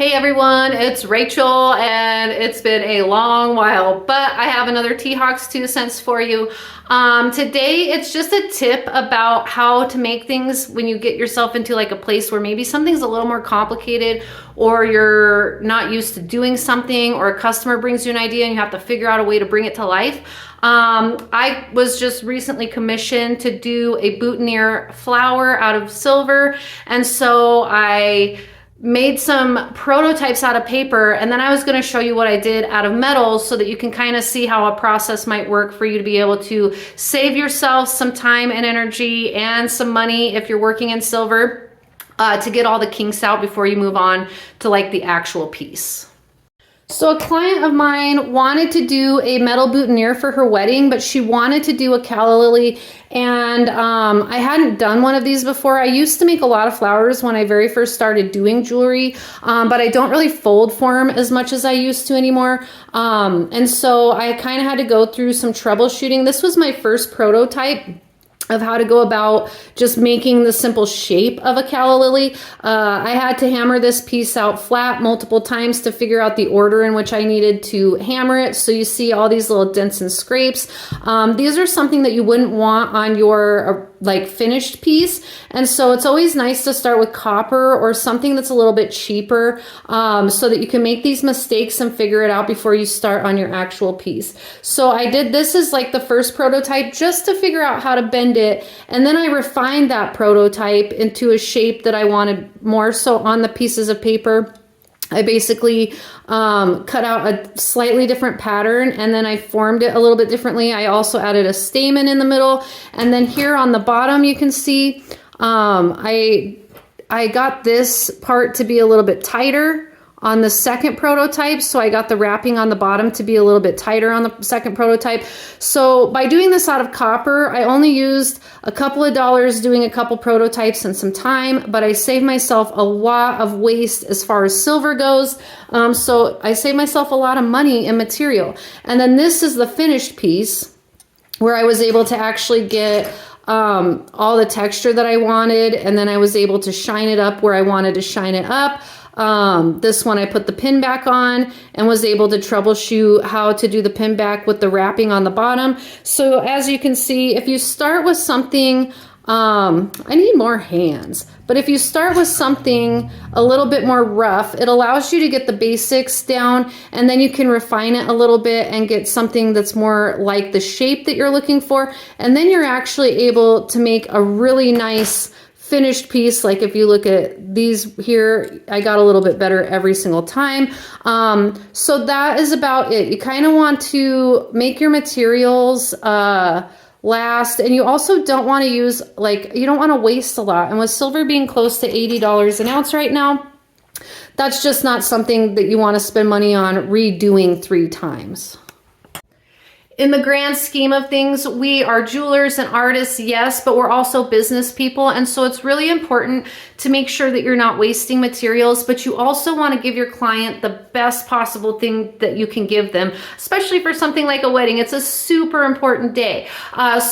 Hey everyone, it's Rachel, and it's been a long while, but I have another T-Hawks 2 cents for you. Today it's just a tip about how to make things when you get yourself into like a place where maybe something's a little more complicated, or you're not used to doing something, or a customer brings you an idea and you have to figure out a way to bring it to life. I was just recently commissioned to do a boutonniere flower out of silver, and so I made some prototypes out of paper, and then I was going to show you what I did out of metals so that you can kind of see how a process might work for you to be able to save yourself some time and energy and some money if you're working in silver, to get all the kinks out before you move on to like the actual piece. So a client of mine wanted to do a metal boutonniere for her wedding, but she wanted to do a calla lily, and I hadn't done one of these before. I used to make a lot of flowers when I very first started doing jewelry, but I don't really fold form as much as I used to anymore. And so I kind of had to go through some troubleshooting. This was my first prototype of how to go about just making the simple shape of a calla lily. I had to hammer this piece out flat multiple times to figure out the order in which I needed to hammer it. So you see all these little dents and scrapes. These are something that you wouldn't want on your like finished piece. And so it's always nice to start with copper or something that's a little bit cheaper, so that you can make these mistakes and figure it out before you start on your actual piece. So I did this as like the first prototype just to figure out how to bend it. And then I refined that prototype into a shape that I wanted more. So on the pieces of paper, I basically cut out a slightly different pattern, and then I formed it a little bit differently. I also added a stamen in the middle, and then here on the bottom you can see I got this part to be a little bit tighter on the second prototype, so I got the wrapping on the bottom to be a little bit tighter on the second prototype. So by doing this out of copper, I only used a couple of dollars doing a couple prototypes and some time, but I saved myself a lot of waste as far as silver goes. So I saved myself a lot of money in material. And then this is the finished piece where I was able to actually get all the texture that I wanted, and then I was able to shine it up where I wanted to shine it up. This one I put the pin back on and was able to troubleshoot how to do the pin back with the wrapping on the bottom. So as you can see, if you start with something, I need more hands, but if you start with something a little bit more rough, it allows you to get the basics down, and then you can refine it a little bit and get something that's more like the shape that you're looking for. And then you're actually able to make a really nice finished piece. Like if you look at these here, I got a little bit better every single time. So that is about it. You kind of want to make your materials last, and you also don't want to use, like, you don't want to waste a lot. And with silver being close to $80 an ounce right now, that's just not something that you want to spend money on redoing 3 times. In the grand scheme of things, we are jewelers and artists, yes, but we're also business people. And so it's really important to make sure that you're not wasting materials, but you also want to give your client the best possible thing that you can give them, especially for something like a wedding. It's a super important day.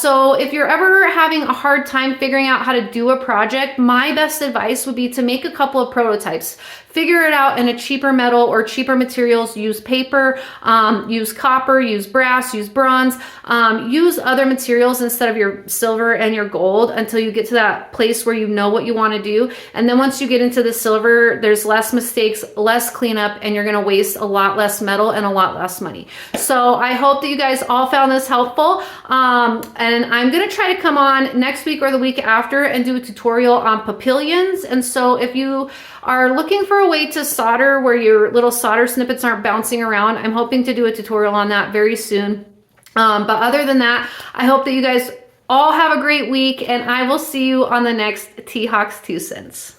So if you're ever having a hard time figuring out how to do a project, my best advice would be to make a couple of prototypes. Figure it out in a cheaper metal or cheaper materials. Use paper, use copper, use brass, use bronze, use other materials instead of your silver and your gold until you get to that place where you know what you want to do. And then once you get into the silver, there's less mistakes, less cleanup, and you're going to waste a lot less metal and a lot less money. So I hope that you guys all found this helpful. And I'm going to try to come on next week or the week after and do a tutorial on papillions. And so if you are looking for a way to solder where your little solder snippets aren't bouncing around, I'm hoping to do a tutorial on that very soon. But other than that, I hope that you guys all have a great week, and I will see you on the next T-Hawks 2 cents.